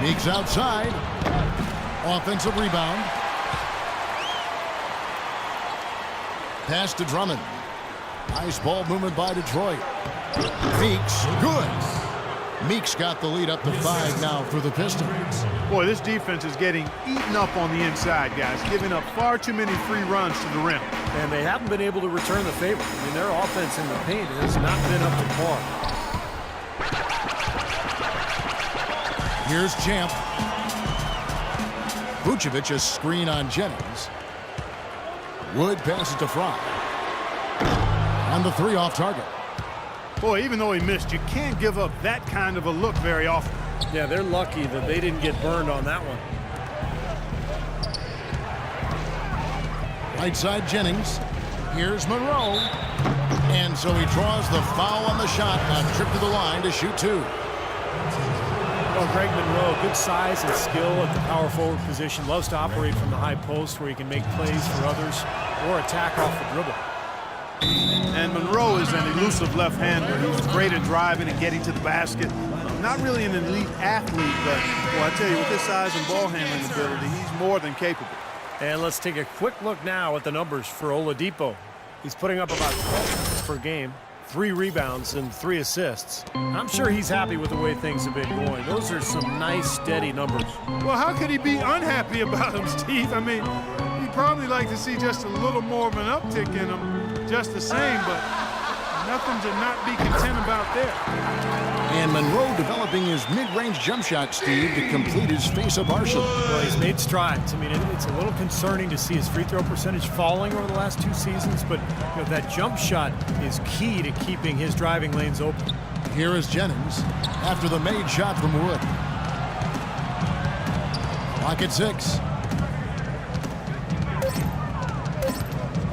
Meeks outside. Offensive rebound. Pass to Drummond. Nice ball movement by Detroit. Meeks, good. Meeks got the lead up to 5 now for the Pistons. Boy, this defense is getting eaten up on the inside, guys, giving up far too many free runs to the rim. And they haven't been able to return the favor. I mean, their offense in the paint has not been up to par. Here's Champ. Vucevic a screen on Jennings. Wood passes to Fry. On the 3 off target. Boy, even though he missed, you can't give up that kind of a look very often. Yeah, they're lucky that they didn't get burned on that one. Right side Jennings. Here's Monroe. And so he draws the foul on the shot. A trip to the line to shoot 2. Well, Greg Monroe, good size and skill at the power forward position. Loves to operate from the high post where he can make plays for others or attack off the dribble. And Monroe is an elusive left-hander. He's great at driving and getting to the basket. Not really an elite athlete, but well, I tell you, with his size and ball handling ability, he's more than capable. And let's take a quick look now at the numbers for Oladipo. He's putting up about 12 per game, 3 rebounds and 3 assists. I'm sure he's happy with the way things have been going. Those are some nice, steady numbers. Well, how could he be unhappy about them, Steve? I mean, he'd probably like to see just a little more of an uptick in them. Just the same, but nothing to not be content about there. And Monroe developing his mid-range jump shot, Steve, to complete his face-up arsenal. Well, he's made strides. I mean, it's a little concerning to see his free throw percentage falling over the last 2 seasons, but you know, that jump shot is key to keeping his driving lanes open. Here is Jennings after the made shot from Wood. Clock at 6.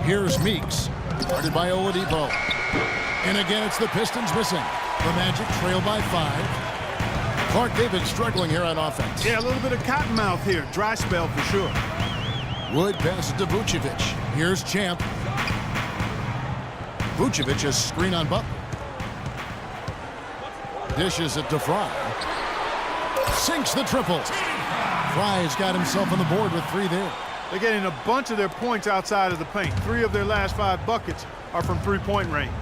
Here's Meeks. Guarded by Oladipo. And again, it's the Pistons missing. The Magic trail by 5. Clark David struggling here on offense. Yeah, a little bit of cottonmouth here. Dry spell for sure. Wood passes to Vucevic. Here's Champ. Vucevic a screen on Butler. Dishes it to Fry. Sinks the triple. Fry's got himself on the board with 3 there. They're getting a bunch of their points outside of the paint. 3 of their last 5 buckets are from three-point range.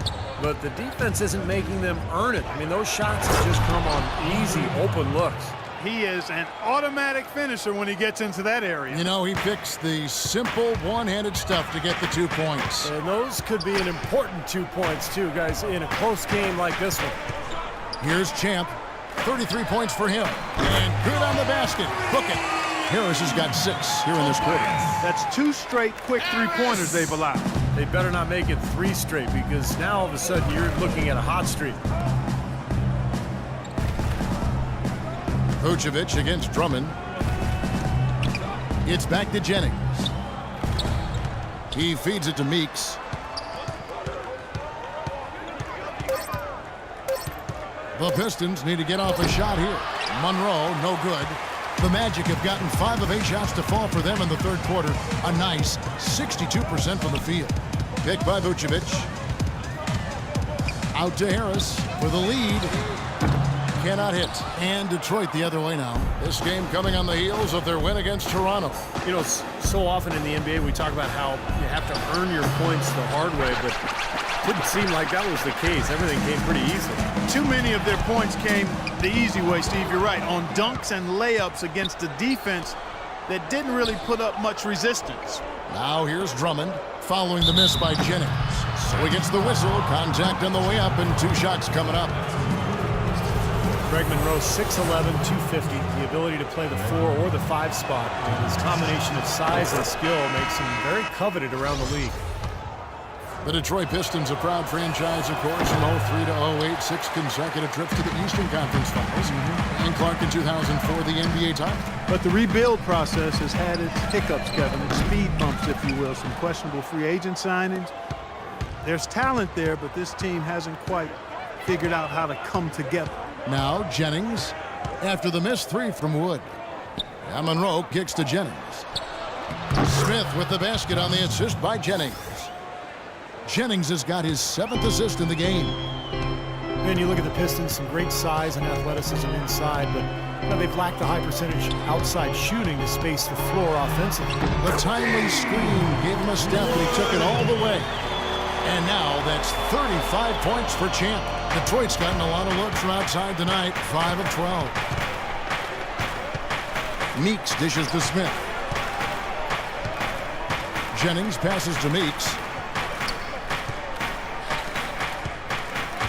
But the defense isn't making them earn it. I mean, those shots have just come on easy, open looks. He is an automatic finisher when he gets into that area. You know, he picks the simple one-handed stuff to get the 2 points. And those could be an important 2 points, too, guys, in a close game like this one. Here's Champ. 33 points for him. And good on the basket. Book it. Harris has got 6 here in this quarter. That's 2 straight quick three-pointers they've allowed. They better not make it 3 straight, because now all of a sudden you're looking at a hot streak. Vucevic against Drummond. It's back to Jennings. He feeds it to Meeks. The Pistons need to get off a shot here. Monroe, no good. The Magic have gotten 5 of 8 shots to fall for them in the 3rd quarter. A nice 62% from the field. Picked by Vucevic. Out to Harris for the lead. Cannot hit. And Detroit the other way now. This game coming on the heels of their win against Toronto. You know, so often in the NBA we talk about how you have to earn your points the hard way, but it didn't seem like that was the case. Everything came pretty easily. Too many of their points came the easy way, Steve. You're right. On dunks and layups against a defense that didn't really put up much resistance. Now here's Drummond following the miss by Jennings. So he gets the whistle. Contact on the way up and 2 shots coming up. Greg Monroe, 6'11", 250. The ability to play the 4 or the 5 spot. And his combination of size and skill makes him very coveted around the league. The Detroit Pistons, a proud franchise, of course, from 03 to 08, 6 consecutive trips to the Eastern Conference Finals. And Clark in 2004, the NBA title. But the rebuild process has had its hiccups, Kevin, its speed bumps, if you will, some questionable free agent signings. There's talent there, but this team hasn't quite figured out how to come together. Now Jennings after the missed 3 from Wood. And Monroe kicks to Jennings. Smith with the basket on the assist by Jennings. Jennings has got his 7th assist in the game. And you look at the Pistons, some great size and athleticism inside, but Now, they've lacked the high percentage outside shooting to space the floor offensively. The timely screen gave him a step, and he took it all the way. And now that's 35 points for Champ. Detroit's gotten a lot of looks from outside tonight, 5 of 12. Meeks dishes to Smith. Jennings passes to Meeks.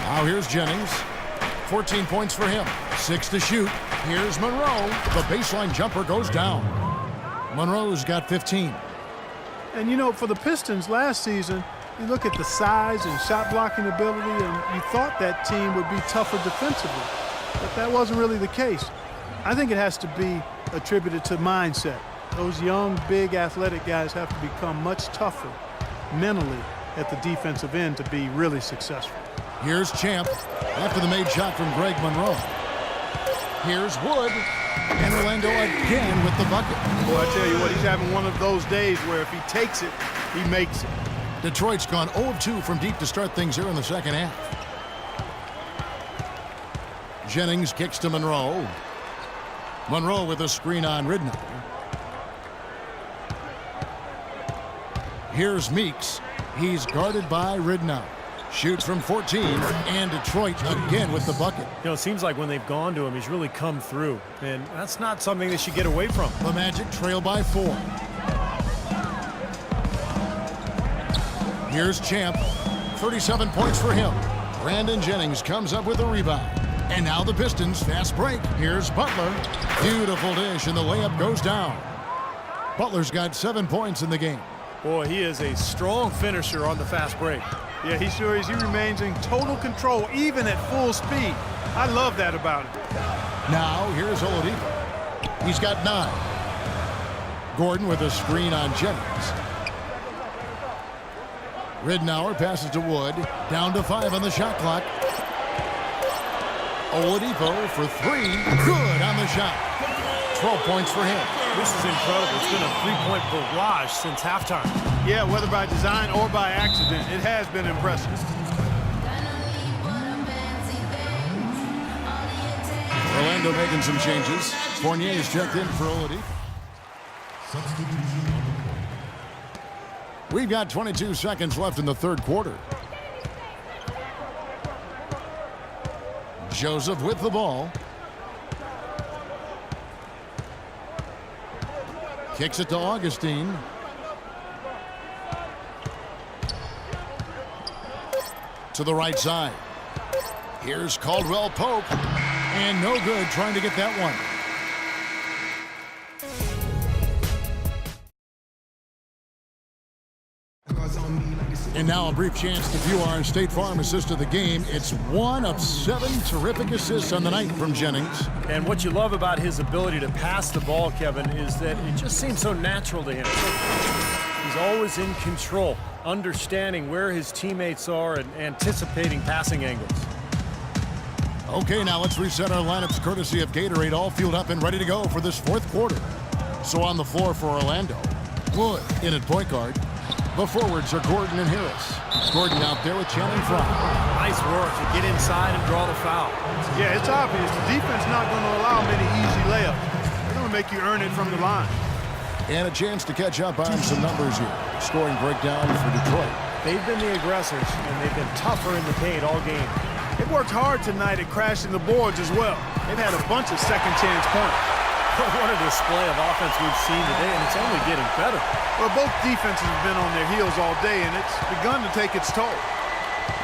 Now here's Jennings. 14 points for him. 6 to shoot. Here's Monroe. The baseline jumper goes down. Monroe's got 15. And, you know, for the Pistons last season, you look at the size and shot blocking ability, and you thought that team would be tougher defensively. But that wasn't really the case. I think it has to be attributed to mindset. Those young, big, athletic guys have to become much tougher mentally at the defensive end to be really successful. Here's Champ after the made shot from Greg Monroe. Here's Wood, and Orlando again with the bucket. Boy, I tell you what, he's having one of those days where if he takes it, he makes it. Detroit's gone 0 of 2 from deep to start things here in the second half. Jennings kicks to Monroe. Monroe with a screen on Ridnow. Here's Meeks. He's guarded by Ridnow. Shoots from 14, and Detroit again with the bucket. You know, it seems like when they've gone to him, he's really come through. And that's not something they should get away from. The Magic trail by 4. Here's Champ. 37 points for him. Brandon Jennings comes up with a rebound. And now the Pistons, fast break. Here's Butler. Beautiful dish, and the layup goes down. Butler's got 7 points in the game. Boy, he is a strong finisher on the fast break. Yeah, he sure is. He remains in total control, even at full speed. I love that about him. Now, here's Oladipo. He's got 9. Gordon with a screen on Jennings. Ridnour passes to Wood. Down to 5 on the shot clock. Oladipo for 3. Good on the shot. 12 points for him. This is incredible. It's been a three-point barrage since halftime. Yeah, whether by design or by accident, it has been impressive. Orlando making some changes. Fournier is checked in for Oladipo. We've got 22 seconds left in the third quarter. Joseph with the ball. Kicks it to Augustine. To the right side. Here's Caldwell Pope. And no good trying to get that one. And now a brief chance to view our State Farm assist of the game. It's 1 of 7 terrific assists on the night from Jennings. And what you love about his ability to pass the ball, Kevin, is that it just seems so natural to him. He's always in control, understanding where his teammates are and anticipating passing angles. Okay, now let's reset our lineups courtesy of Gatorade, all fueled up and ready to go for this fourth quarter. So on the floor for Orlando, Wood in at point guard. The forwards are Gordon and Harris. Gordon out there with Channing Frye. Nice work to get inside and draw the foul. Yeah, it's obvious. The defense not going to allow many easy layups. They're going to make you earn it from the line. And a chance to catch up on some numbers here. Scoring breakdown for Detroit. They've been the aggressors, and they've been tougher in the paint all game. They worked hard tonight at crashing the boards as well. They've had a bunch of second chance points. What a display of offense we've seen today, and it's only getting better. Well, both defenses have been on their heels all day, and it's begun to take its toll.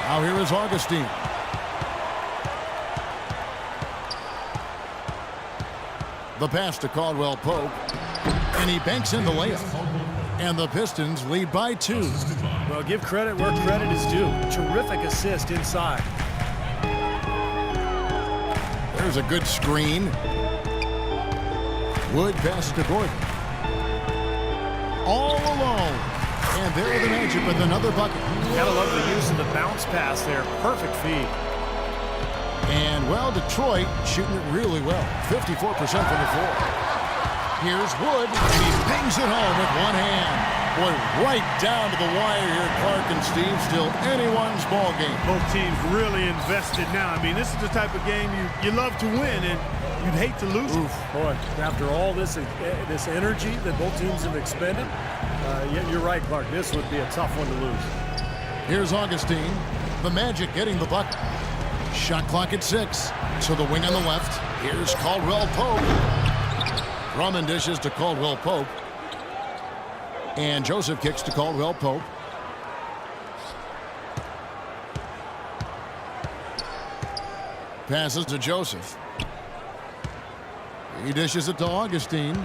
Now here is Augustine. The pass to Caldwell Pope, and he banks in the layup. And the Pistons lead by 2. Well, give credit where credit is due. Terrific assist inside. There's a good screen. Wood passes to Gordon. All alone. And there are the Magic with another bucket. Gotta love the use of the bounce pass there. Perfect feed. And, well, Detroit shooting it really well. 54% from the floor. Here's Wood, and he bangs it home with one hand. Boy, right down to the wire here, Clark and Steve. Still anyone's ball game. Both teams really invested now. I mean, this is the type of game you love to win, and You'd hate to lose it. Boy, after all this energy that both teams have expended, you're right, Clark. This would be a tough one to lose. Here's Augustine. The Magic getting the bucket. Shot clock at 6. To the wing on the left. Here's Caldwell Pope. Drummond dishes to Caldwell Pope. And Joseph kicks to Caldwell Pope. Passes to Joseph. He dishes it to Augustine.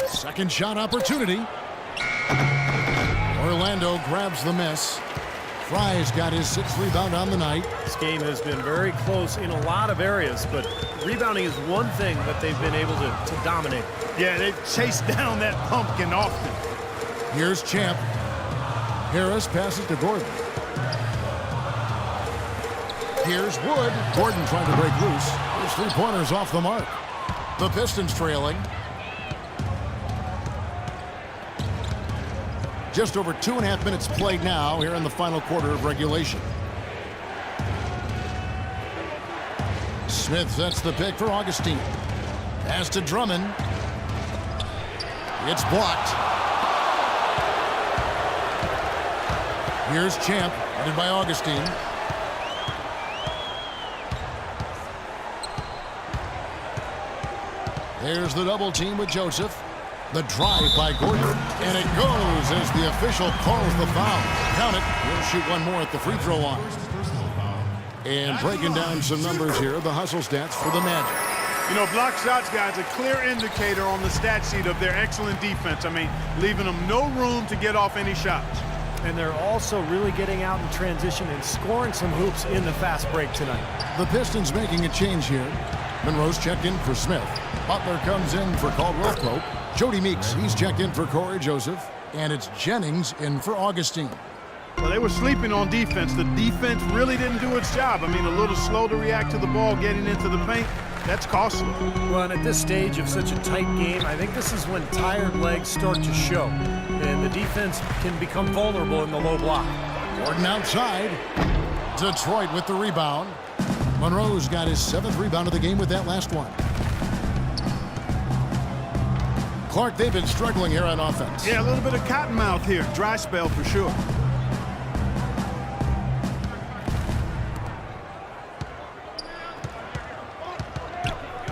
Second shot opportunity. Orlando grabs the miss. Fry's got his 6th rebound on the night. This game has been very close in a lot of areas, but rebounding is one thing that they've been able to dominate. Yeah, they've chased down that pumpkin often. Here's Champ. Harris passes to Gordon. Here's Wood. Gordon trying to break loose. His 3-pointers off the mark. The Pistons trailing. Just over 2.5 minutes played now here in the final quarter of regulation. Smith sets the pick for Augustine. Pass to Drummond. It's blocked. Here's Champ, headed by Augustine. There's the double team with Joseph. The drive by Gordon, and it goes as the official calls the foul. Count it. We'll shoot one more at the free throw line. And breaking down some numbers here, the hustle stats for the Magic. You know, block shots, guys, a clear indicator on the stat sheet of their excellent defense. I mean, leaving them no room to get off any shots. And they're also really getting out in transition and scoring some hoops in the fast break tonight. The Pistons making a change here. Monroe's checked in for Smith. Butler comes in for Caldwell Pope. Jody Meeks, he's checked in for Corey Joseph. And it's Jennings in for Augustine. Well, they were sleeping on defense. The defense really didn't do its job. I mean, a little slow to react to the ball getting into the paint. That's costly. Well, and at this stage of such a tight game, I think this is when tired legs start to show. And the defense can become vulnerable in the low block. Gordon outside. Detroit with the rebound. Monroe's got his 7th rebound of the game with that last one. Clark, they've been struggling here on offense. Yeah, a little bit of cottonmouth here. Dry spell for sure.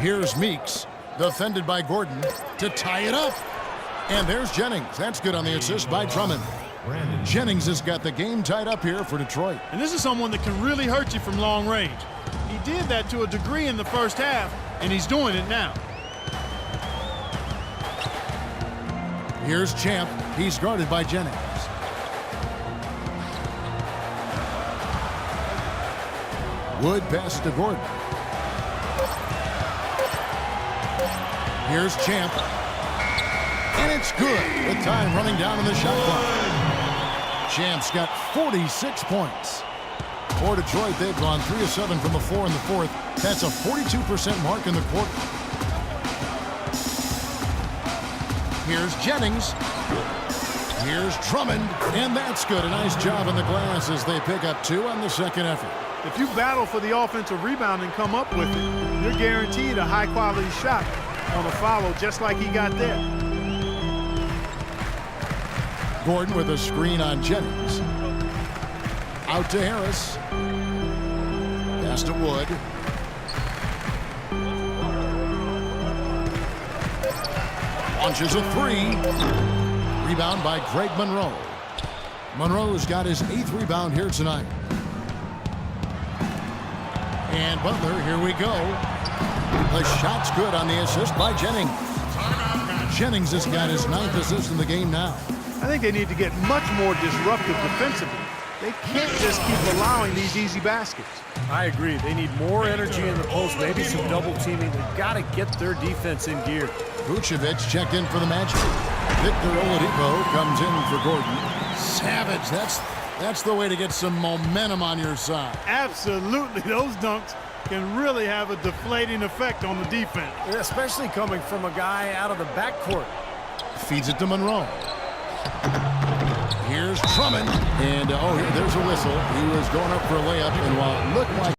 Here's Meeks, defended by Gordon, to tie it up. And there's Jennings. That's good on the assist by Drummond. Jennings has got the game tied up here for Detroit. And this is someone that can really hurt you from long range. He did that to a degree in the first half, and he's doing it now. Here's Champ. He's guarded by Jennings. Wood passes to Gordon. Here's Champ. And it's good. With time running down in the shot clock. Champ's got 46 points. For Detroit, they've gone 3 of 7 from the floor in the 4th. That's a 42% mark in the quarter. Here's Jennings. Here's Drummond. And that's good. A nice job in the glass as they pick up 2 on the second effort. If you battle for the offensive rebound and come up with it, you're guaranteed a high-quality shot on a follow just like he got there. Gordon with a screen on Jennings. Out to Harris. Pass to Wood. Launches a 3. Rebound by Greg Monroe. Monroe's got his 8th rebound here tonight. And Butler, here we go. The shot's good on the assist by Jennings. Jennings has got his 9th assist in the game now. I think they need to get much more disruptive defensively. They can't just keep allowing these easy baskets. I agree. They need more energy in the post, maybe some double teaming. They've got to get their defense in gear. Vucevic checked in for the Magic. Victor Oladipo comes in for Gordon. Savage, that's the way to get some momentum on your side. Absolutely. Those dunks can really have a deflating effect on the defense. Especially coming from a guy out of the backcourt. Feeds it to Monroe. Here's Here's Drummond. And, there's a whistle. He was going up for a layup, and while it looked like